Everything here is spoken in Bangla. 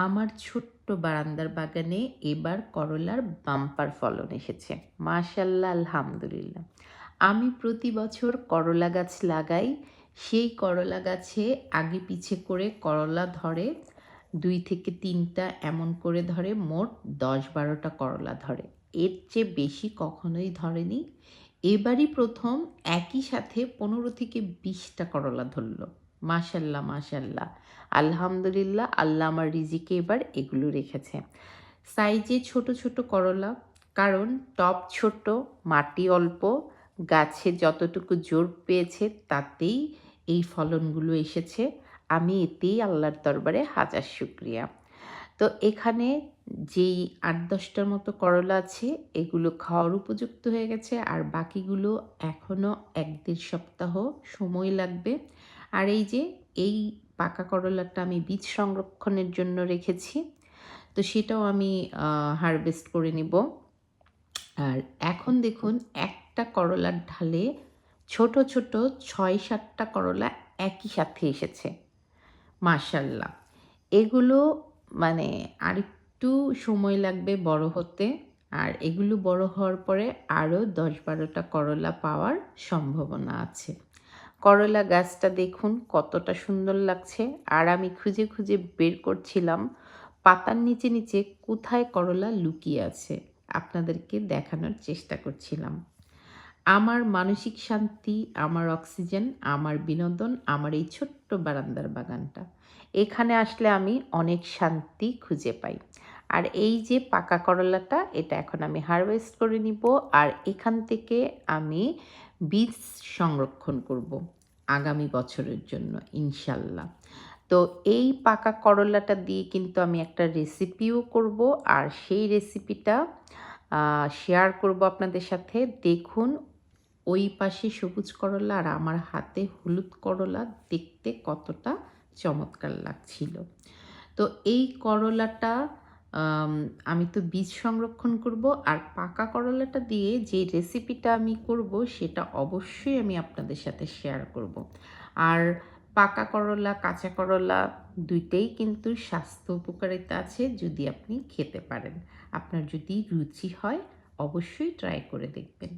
আমার ছোট্ট বারান্দার বাগানে এবার করলার বাম্পার ফলন এসেছে। মাশাআল্লাহ, আলহামদুলিল্লাহ। আমি প্রতি বছর করলা গাছ লাগাই। সেই করলা গাছে আগে পিছে করে করলা ধরে ২ থেকে ৩টা এমন করে ধরে, মোট ১০-১২টা করলা ধরে। এর চেয়ে বেশি কখনোই ধরেনি। এবারই প্রথম একই সাথে ১৫ থেকে ২০টা করলা ধরল। মাশাআল্লাহ, মাশাআল্লাহ। আলহামদুলিল্লাহ, আল্লাহ আমার রিজিকে এবার এগুলো রেখেছে। সাইজে ছোট ছোট করলা, কারণ টব ছোট, মাটি অল্প, গাছে যতটুকু জোর পেয়েছে তাতেই এই ফলনগুলো এসেছে। আমি এতেই আল্লাহর দরবারে হাজার শুকরিয়া। তো এখানে যেই ৮-১০টার মতো করলা আছে, এগুলো খাওয়ার উপযুক্ত হয়ে গেছে, আর বাকিগুলো এখনও ১-১.৫ সপ্তাহ সময় লাগবে। আর এই যে এই পাকা করলাটা আমি বীজ সংরক্ষণের জন্য রেখেছি, তো সেটাও আমি হারভেস্ট করে নিব। আর এখন দেখুন, একটা করলার ঢালে ছোট ছোট ৬-৭টা করলা একই সাথে এসেছে। মাশাআল্লাহ। এগুলো মানে আরেকটু সময় লাগবে বড় হতে। আর এগুলো বড় হওয়ার পরে আরও ১০-১২টা করলা পাওয়ার সম্ভাবনা আছে। করলা গাছটা দেখুন কতটা সুন্দর লাগছে। আর আমি খুঁজে খুঁজে বের করছিলাম পাতার নিচে নিচে কোথায় করলা লুকিয়ে আছে। আপনাদেরকে দেখানোর চেষ্টা করছিলাম। আমার মানসিক শান্তি, আমার অক্সিজেন, আমার বিনোদন, আমার এই ছোট্ট বারান্দার বাগানটা। এখানে আসলে আমি অনেক শান্তি খুঁজে পাই। আর এই যে পাকা করলাটা, এটা এখন আমি হারভেস্ট করে নিব। আর এখান থেকে আমি বীজ সংরক্ষণ করব আগামী বছরের জন্য ইনশাল্লাহ। তো এই পাকা করলাটা দিয়ে কিন্তু আমি একটা রেসিপিও করব, আর সেই রেসিপিটা শেয়ার করব আপনাদের সাথে। দেখুন, ওই পাশে সবুজ করলা আর আমার হাতে হলুদ করলা দেখতে কতটা চমৎকার লাগছিল। তো এই করলাটা আমি তো বীজ সংরক্ষণ করব, আর পাকা করলাটা দিয়ে যে রেসিপিটা আমি করব সেটা অবশ্যই আমি আপনাদের সাথে শেয়ার করব। আর পাকা করলা, কাঁচা করলা দুইটাই কিন্তু স্বাস্থ্য উপকারিতা আছে যদি আপনি খেতে পারেন। আপনার যদি রুচি হয় অবশ্যই ট্রাই করে দেখবেন।